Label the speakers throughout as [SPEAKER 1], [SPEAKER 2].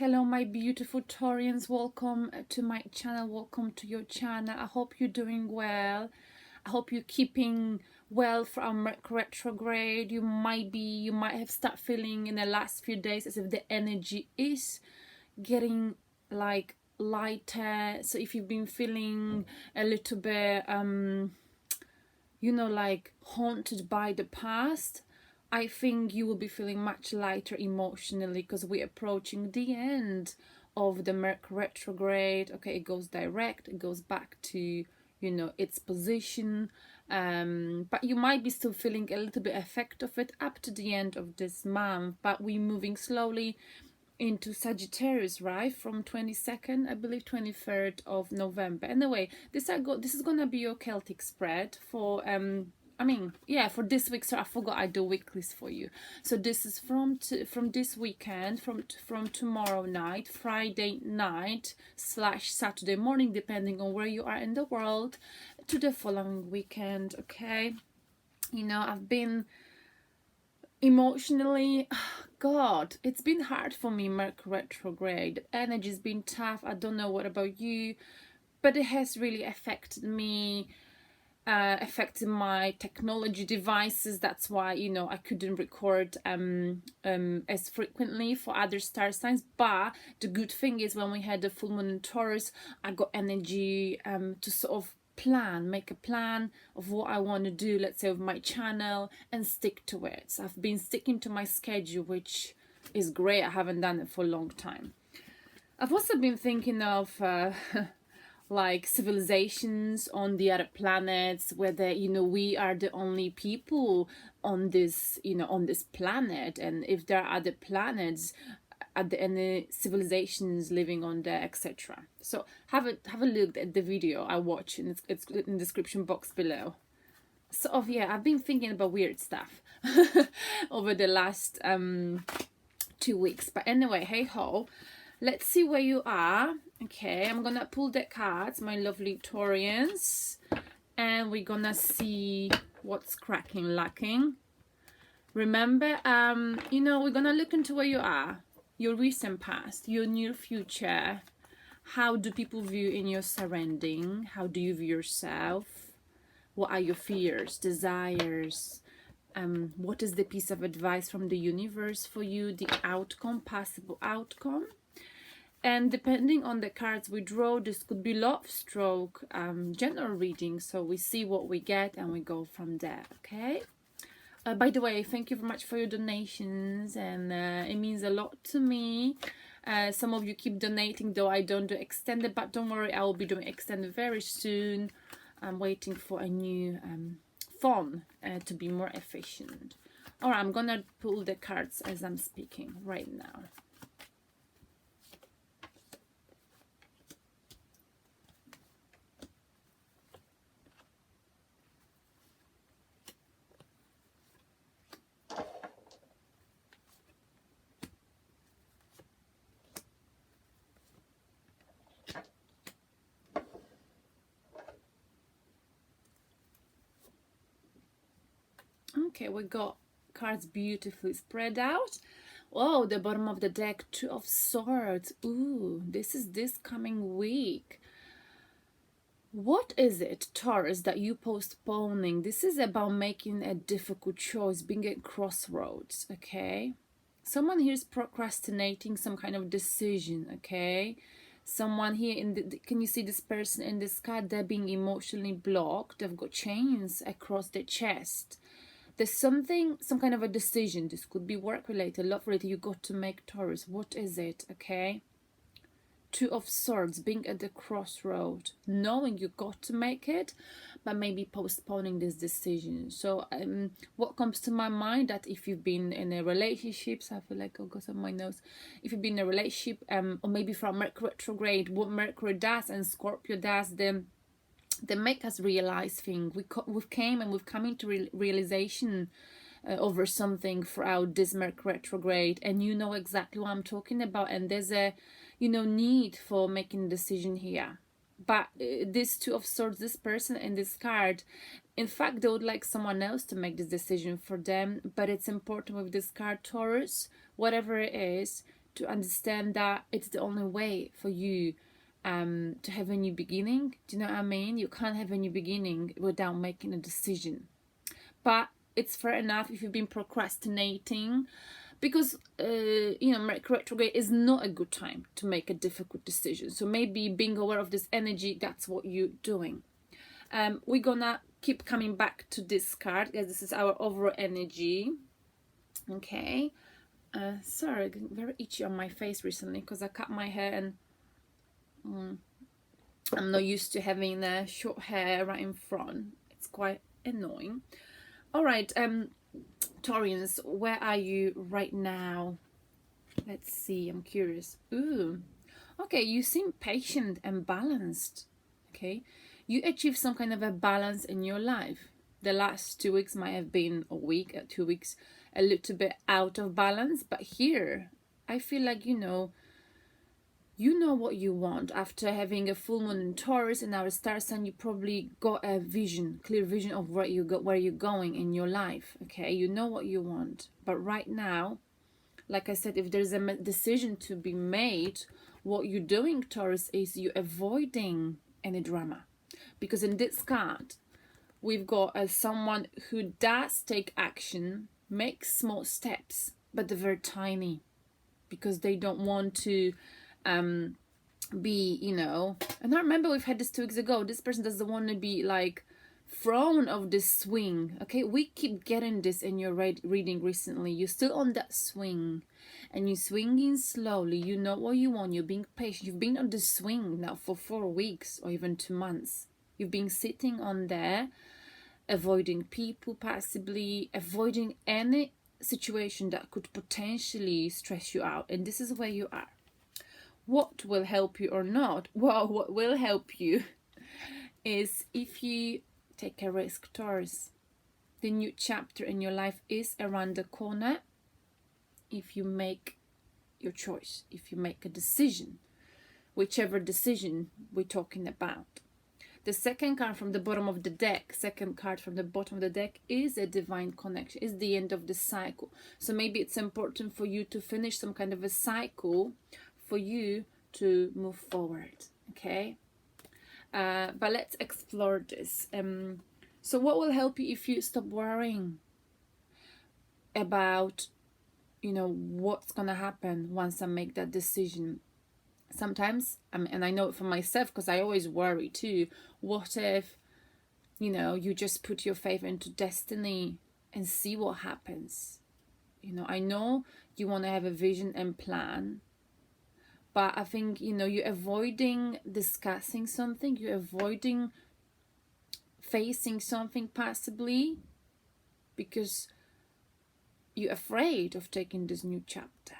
[SPEAKER 1] Hello my beautiful Taurians, welcome to my channel, welcome to your channel. I hope you're doing well. I hope you're keeping well from Mercury retrograde. You might have started feeling in the last few days as if the energy is getting like lighter. So if you've been feeling a little bit like haunted by the past, I think you will be feeling much lighter emotionally because we're approaching the end of the Mercury retrograde. Okay, it goes direct, it goes back to its position, but you might be still feeling a little bit effect of it up to the end of this month, but we're moving slowly into Sagittarius, right, from 22nd, I believe 23rd of November. Anyway, this is gonna be your Celtic spread for for this week. So I forgot I do weeklies for you. So this is from this weekend, from tomorrow night, Friday night / Saturday morning, depending on where you are in the world, to the following weekend. Okay, I've been emotionally, God, it's been hard for me, Mercury retrograde. The energy's been tough. I don't know what about you, but it has really affected me, affected my technology devices. That's why I couldn't record as frequently for other star signs. But the good thing is, when we had the full moon in Taurus, I got energy to sort of make a plan of what I want to do, let's say, with my channel, and stick to it. So I've been sticking to my schedule, which is great. I haven't done it for a long time. I've also been thinking of like civilizations on the other planets, whether we are the only people on this on this planet, and if there are other planets, are there any civilizations living on there, etc. So have a look at the video I watched, and it's in the description box below. So I've been thinking about weird stuff over the last 2 weeks. But anyway, hey ho, let's see where you are. Okay, I'm gonna pull the cards, my lovely Taurians, and we're gonna see what's cracking, lacking. Remember, we're gonna look into where you are, your recent past, your near future. How do people view in your surrounding? How do you view yourself? What are your fears, desires? What is the piece of advice from the universe for you? The outcome, possible outcome. And depending on the cards we draw, this could be love stroke, general reading. So we see what we get and we go from there. Okay. By the way, thank you very much for your donations, and it means a lot to me. Some of you keep donating, though I don't do extended, but don't worry, I will be doing extended very soon. I'm waiting for a new phone to be more efficient. All right, I'm gonna pull the cards as I'm speaking right now. Okay, we got cards beautifully spread out. Oh, the bottom of the deck, Two of Swords. Ooh, this is this coming week. What is it, Taurus, that you postponing? This is about making a difficult choice, being at crossroads, okay? Someone here is procrastinating some kind of decision, okay? Someone here can you see this person in this card? They're being emotionally blocked. They've got chains across their chest. There's some kind of a decision. This could be work related, love related. You got to make, Taurus. What is it? Okay. Two of Swords, being at the crossroad, knowing you got to make it, but maybe postponing this decision. So what comes to my mind, that if you've been in a relationship, so I feel like I'll go on my nose, if you've been in a relationship, or maybe from Mercury retrograde, what Mercury does and Scorpio does, then they make us realize things. We've come into realization over something throughout this Mercury retrograde, and you know exactly what I'm talking about. And there's a need for making a decision here. But this Two of Swords, this person in this card, in fact, they would like someone else to make this decision for them. But it's important with this card, Taurus, whatever it is, to understand that it's the only way for you to have a new beginning. Do you know what I mean? You can't have a new beginning without making a decision. But it's fair enough if you've been procrastinating, because Mercury retrograde is not a good time to make a difficult decision. So maybe being aware of this energy, that's what you're doing. We're gonna keep coming back to this card, because this is our overall energy. Okay. Sorry, I'm very itchy on my face recently because I cut my hair, and I'm not used to having short hair right in front. It's quite annoying. All right, Taurians, where are you right now? Let's see, I'm curious. Ooh, okay, you seem patient and balanced. Okay, you achieve some kind of a balance in your life. The last 2 weeks might have been a week, 2 weeks, a little bit out of balance, but here I feel like you know what you want. After having a full moon in Taurus and our star sign, you probably got a vision, clear vision of where you're going in your life. Okay, you know what you want, but right now, like I said, if there's a decision to be made, what you're doing, Taurus, is you're avoiding any drama, because in this card we've got someone who does take action, makes small steps, but they're very tiny, because they don't want to be, and I remember we've had this 2 weeks ago, this person doesn't want to be like thrown off this swing. Okay, we keep getting this in your reading recently. You're still on that swing, and you're swinging slowly. You know what you want. You're being patient. You've been on the swing now for 4 weeks or even 2 months. You've been sitting on there, avoiding people, possibly avoiding any situation that could potentially stress you out, and this is where you are. What will help you or not? Well, what will help you is if you take a risk, Taurus. The new chapter in your life is around the corner. If you make your choice, if you make a decision, whichever decision we're talking about. The second card from the bottom of the deck, is a divine connection, is the end of the cycle. So maybe it's important for you to finish some kind of a cycle for you to move forward, okay? But let's explore this. So what will help you if you stop worrying about, what's gonna happen once I make that decision? Sometimes, and I know it for myself because I always worry too, what if, you just put your faith into destiny and see what happens? I know you want to have a vision and plan, but I think, you're avoiding discussing something, you're avoiding facing something possibly because you're afraid of taking this new chapter.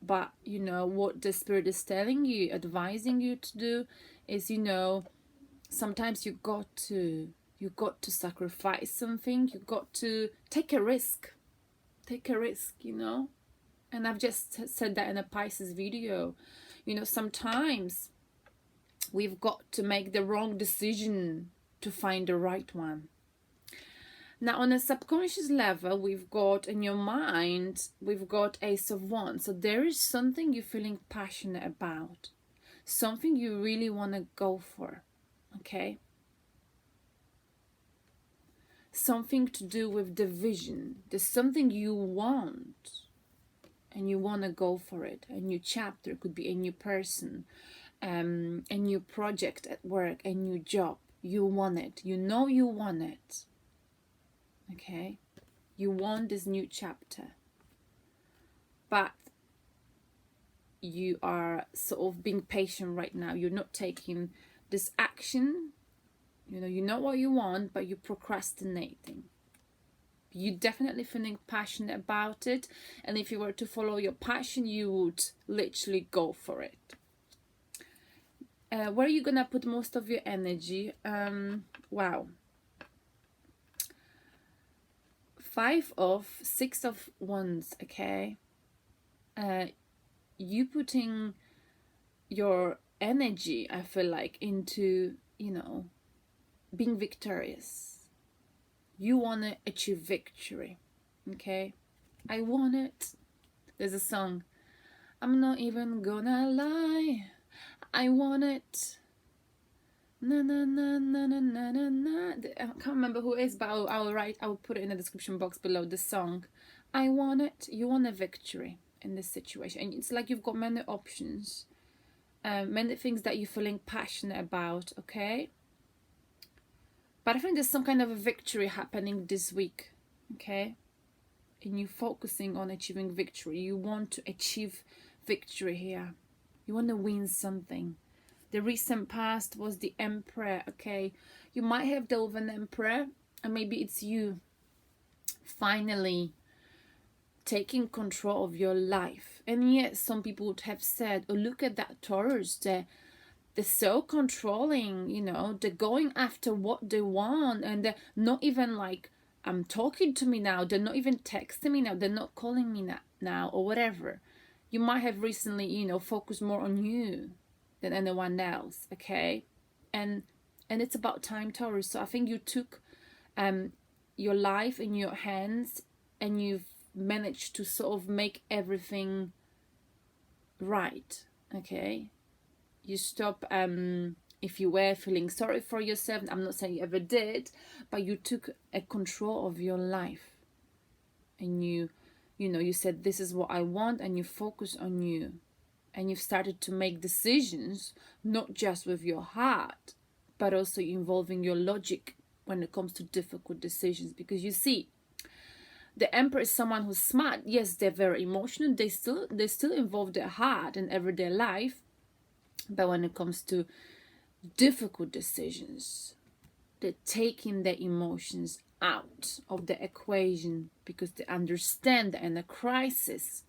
[SPEAKER 1] But, what the Spirit is telling you, advising you to do is, sometimes you got to sacrifice something. You got to take a risk. And I've just said that in a Pisces video. Sometimes we've got to make the wrong decision to find the right one. Now, on a subconscious level, we've got in your mind, we've got Ace of Wands. So there is something you're feeling passionate about, something you really want to go for, okay? Something to do with the vision. There's something you want, and you want to go for it. A new chapter, could be a new person, a new project at work, a new job. You want it. You know you want it. Okay, you want this new chapter, but you are sort of being patient right now. You're not taking this action. You know what you want, but you're procrastinating. You're definitely feeling passionate about it, and if you were to follow your passion, you would literally go for it. Where are you gonna put most of your energy? Wow. 6 of Wands, okay? You putting your energy, I feel like, into, being victorious. You want to achieve victory, okay? I want it. There's a song, I'm not even gonna lie, I want it. Na na na na na na na na. I can't remember who it is, but I'll put it in the description box below the song. I want it. You want a victory in this situation, and it's like you've got many options, many things that you're feeling passionate about. Okay, but I think there's some kind of a victory happening this week. Okay, and you're focusing on achieving victory. You want to achieve victory here. You want to win something. The recent past was the Emperor. Okay, you might have dealt with an Emperor, and maybe it's you finally taking control of your life. And yet some people would have said, oh, look at that Taurus, they're so controlling, you know, they're going after what they want, and they're not even like talking to me now, they're not even texting me now, they're not calling me now, or whatever. You might have recently, you know, focused more on you than anyone else. Okay, and it's about time, Taurus. So I think you took your life in your hands, and you've managed to sort of make everything right. Okay, you stop if you were feeling sorry for yourself, I'm not saying you ever did, but you took a control of your life, and you know, you said this is what I want, and you focus on you, and you've started to make decisions not just with your heart, but also involving your logic when it comes to difficult decisions. Because you see, the Emperor is someone who's smart. Yes, they're very emotional, they still involve their heart in everyday life, but when it comes to difficult decisions, they're taking their emotions out of the equation, because they understand that in a crisis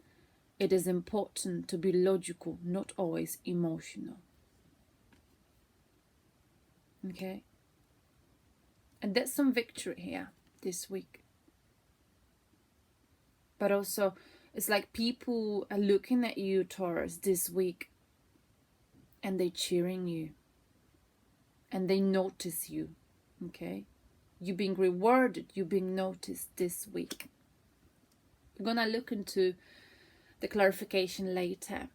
[SPEAKER 1] it is important to be logical, not always emotional. Okay, and that's some victory here this week. But also, it's like people are looking at you, Taurus, this week, and they're cheering you, and they notice you. Okay, you're being rewarded, you're being noticed this week. We're gonna look into the clarification later.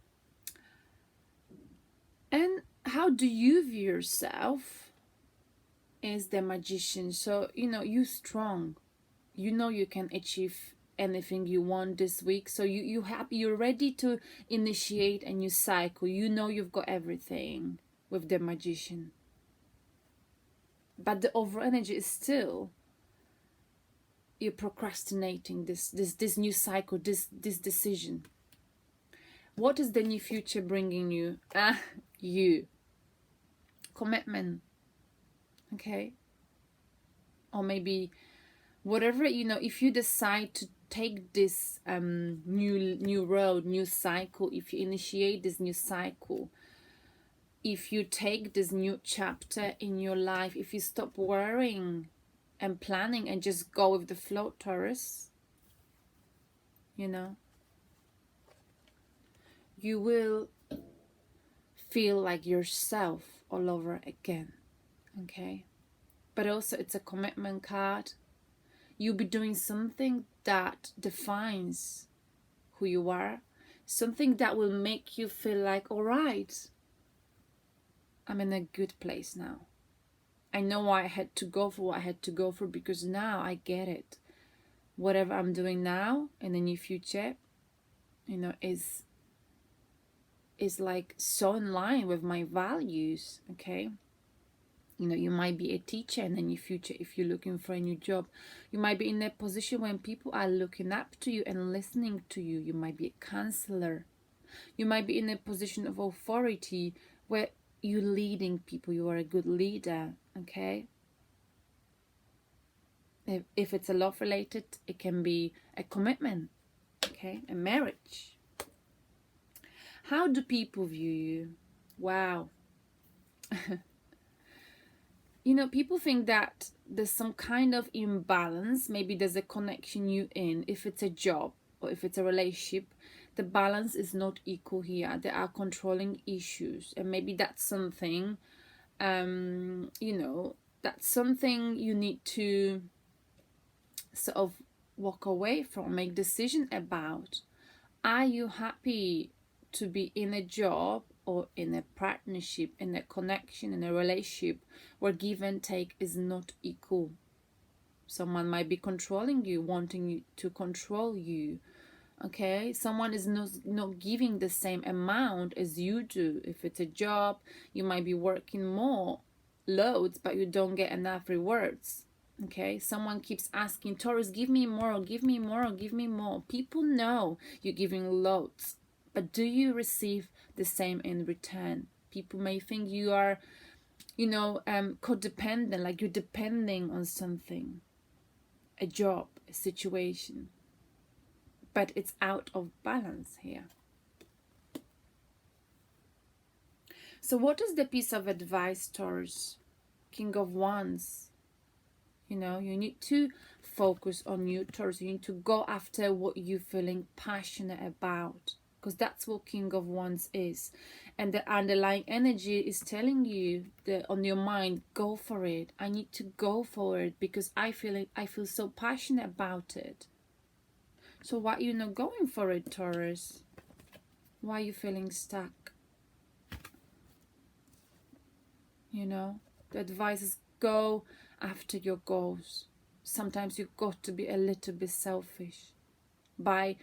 [SPEAKER 1] And how do you view yourself as the Magician? So, you know, you're strong, you know, you can achieve anything you want this week. So you're ready to initiate a new cycle. You know, you've got everything with the Magician, but the over energy is still, you're procrastinating this new cycle, this decision. What is the new future bringing you? You commitment. Okay, or maybe whatever, you know, if you decide to take this new road, new cycle, if you initiate this new cycle, if you take this new chapter in your life, if you stop worrying and planning and just go with the flow, Taurus, you know, you will feel like yourself all over again. Okay, but also it's a commitment card. You'll be doing something that defines who you are, something that will make you feel like, all right, I'm in a good place now. I know why I had to go for what I had to go for, because now I get it. Whatever I'm doing now in the near future, you know, is like so in line with my values. Okay, you know, you might be a teacher in the near future if you're looking for a new job. You might be in a position when people are looking up to you and listening to you. You might be a counselor. You might be in a position of authority where you're leading people. You are a good leader. Okay, if it's a love related, it can be a commitment. Okay, a marriage. How do people view you? Wow. You know, people think that there's some kind of imbalance. Maybe there's a connection you in. If it's a job or if it's a relationship, the balance is not equal here. There are controlling issues, and maybe that's something, you know, that's something you need to sort of walk away from, make decision about. Are you happy to be in a job or in a partnership, in a connection, in a relationship where give and take is not equal. Someone might be controlling you, wanting you to control you. Okay, someone is not giving the same amount as you do. If it's a job, you might be working more loads, but you don't get enough rewards. Okay, someone keeps asking, Taurus, give me more, give me more, give me more. People know you're giving loads, but do you receive the same in return? People may think you are, codependent, like you're depending on something, a job, a situation, but it's out of balance here. So what is the piece of advice, Taurus? King of Wands. You need to focus on you, Taurus. You need to go after what you're feeling passionate about, because that's what King of Wands is. And the underlying energy is telling you that on your mind, go for it. I need to go for it because I feel so passionate about it. So why are you not going for it, Taurus? Why are you feeling stuck? The advice is go after your goals. Sometimes you've got to be a little bit selfish by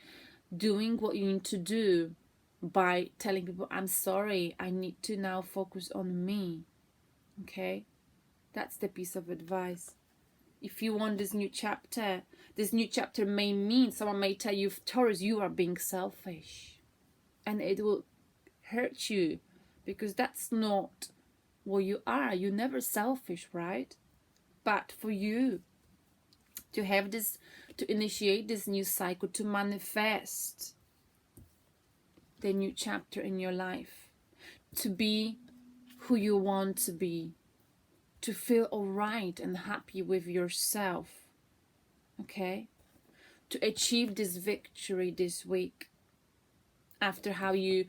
[SPEAKER 1] doing what you need to do, by telling people, I'm sorry, I need to now focus on me. Okay? That's the piece of advice. If you want this new chapter may mean someone may tell you, Taurus, you are being selfish. And it will hurt you because that's not what you are. You're never selfish, right? But for you to have this, to initiate this new cycle, to manifest the new chapter in your life, to be who you want to be, to feel all right and happy with yourself, okay? To achieve this victory this week after how you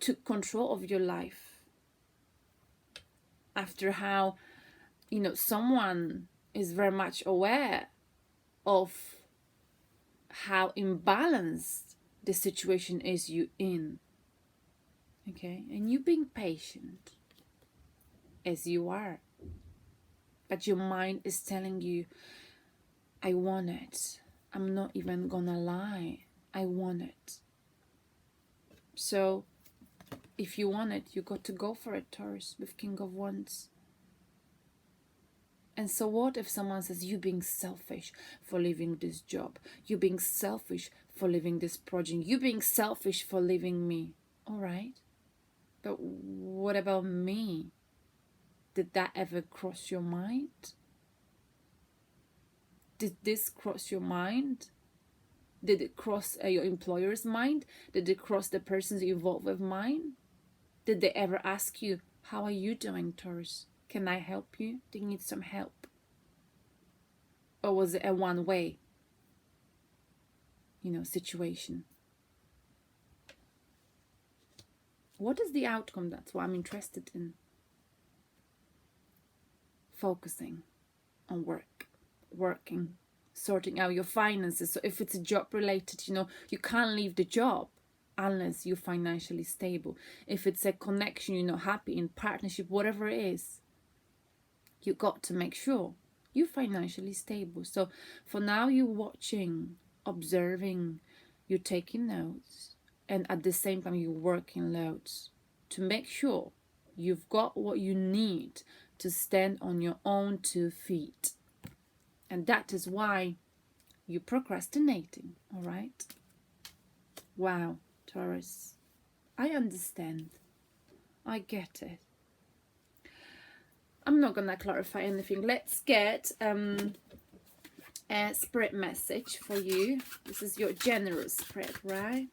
[SPEAKER 1] took control of your life, after how someone is very much aware of how imbalanced the situation is you in. Okay? And you being patient as you are. But your mind is telling you, I want it. I'm not even gonna lie. I want it. So if you want it, you got to go for it, Taurus, with King of Wands. And so what if someone says, you're being selfish for leaving this job, you're being selfish for leaving this project, you're being selfish for leaving me? All right, but what about me? Did that ever cross your mind? Did this cross your mind? Did it cross your employer's mind? Did it cross the persons involved with mind? Did they ever ask you, how are you doing, Taurus? Can I help you? Do you need some help? Or was it a one-way, situation? What is the outcome? That's what I'm interested in. Focusing on working, sorting out your finances. So if it's a job related, you can't leave the job unless you're financially stable. If it's a connection, you're not happy in partnership, whatever it is, you got to make sure you're financially stable. So for now, you're watching, observing, you're taking notes, and at the same time, you're working loads to make sure you've got what you need to stand on your own 2 feet. And that is why you're procrastinating, all right? Wow, Taurus, I understand. I get it. I'm not gonna clarify anything. Let's get a spread message for you. This is your general spread, right?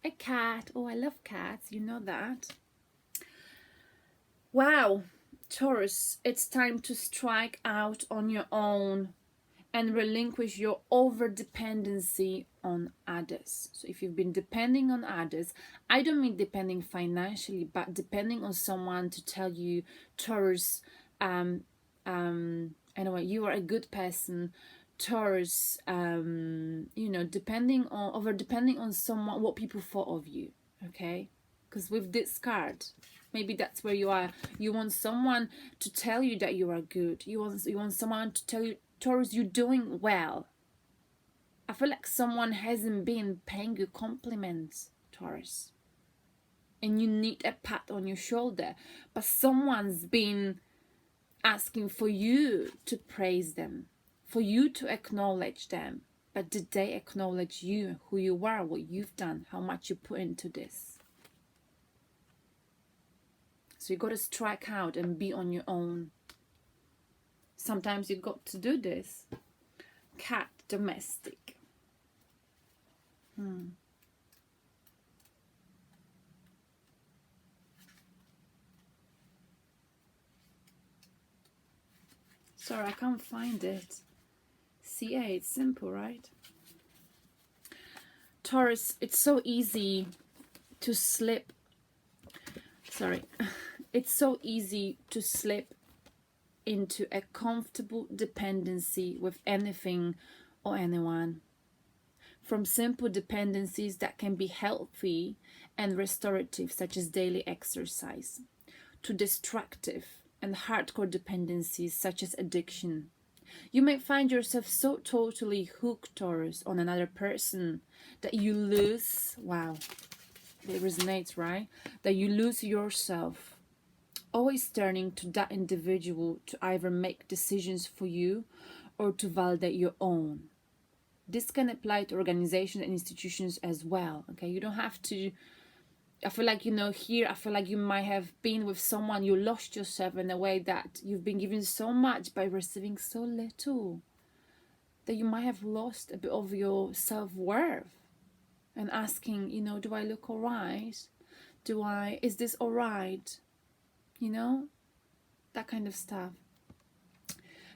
[SPEAKER 1] A cat. Oh, I love cats. You know that. Wow, Taurus, it's time to strike out on your own and relinquish your over-dependency on others. So if you've been depending on others, I don't mean depending financially, but depending on someone to tell you, Taurus, anyway, you are a good person, Taurus, you know, depending on someone, what people thought of you, okay? Because with this card, maybe that's where you are. You want someone to tell you that you are good. You want someone to tell you, Taurus, you're doing well. I feel like someone hasn't been paying you compliments, Taurus, and you need a pat on your shoulder, but someone's been asking for you to praise them, for you to acknowledge them. But did they acknowledge you, who you are, what you've done, how much you put into this? So you got to strike out and be on your own. Sometimes you got to do this. Cat, domestic. Sorry, I can't find it. CA, it's simple, right? Taurus, it's so easy to slip. Sorry. It's so easy to slip into a comfortable dependency with anything or anyone. From simple dependencies that can be healthy and restorative, such as daily exercise, to destructive and hardcore dependencies such as addiction. You may find yourself so totally hooked, Taurus, on another person that you lose, wow, it resonates, right? That you lose yourself, always turning to that individual to either make decisions for you or to validate your own. This can apply to organizations and institutions as well, okay? You don't have to, I feel like, you know, here, I feel like you might have been with someone, you lost yourself in a way that you've been given so much by receiving so little, that you might have lost a bit of your self-worth and asking, you know, do I look all right? Is this all right? You know, that kind of stuff.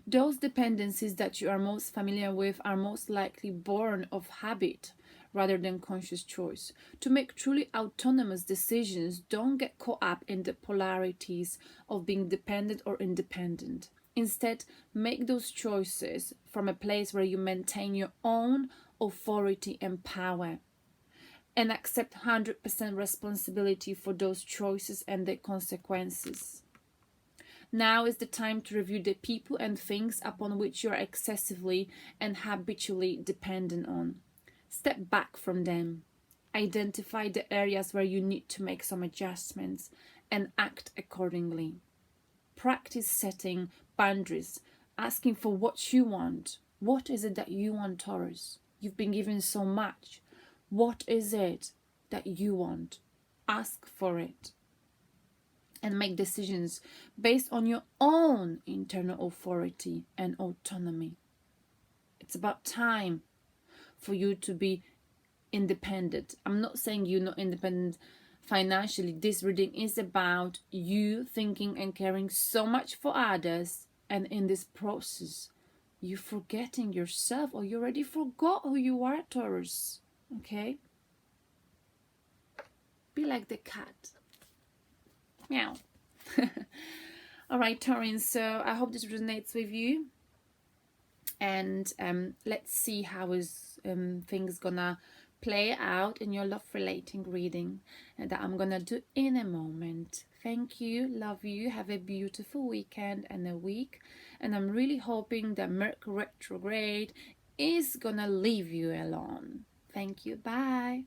[SPEAKER 1] Those dependencies that you are most familiar with are most likely born of habit rather than conscious choice. To make truly autonomous decisions, don't get caught up in the polarities of being dependent or independent. Instead, make those choices from a place where you maintain your own authority and power, and accept 100% responsibility for those choices and their consequences. Now is the time to review the people and things upon which you are excessively and habitually dependent on. Step back from them. Identify the areas where you need to make some adjustments and act accordingly. Practice setting boundaries, asking for what you want. What is it that you want, Taurus? You've been given so much. What is it that you want? Ask for it. And make decisions based on your own internal authority and autonomy. It's about time for you to be independent. I'm not saying you're not independent financially. This reading is about you thinking and caring so much for others, and in this process, you're forgetting yourself, or you already forgot who you are, Taurus. Okay? Be like the cat. Meow. All right, Taurine, so I hope this resonates with you, and let's see how is things gonna play out in your love relating reading that I'm gonna do in a moment. Thank you, love you, have a beautiful weekend and a week, and I'm really hoping that Mercury retrograde is gonna leave you alone. Thank you, bye.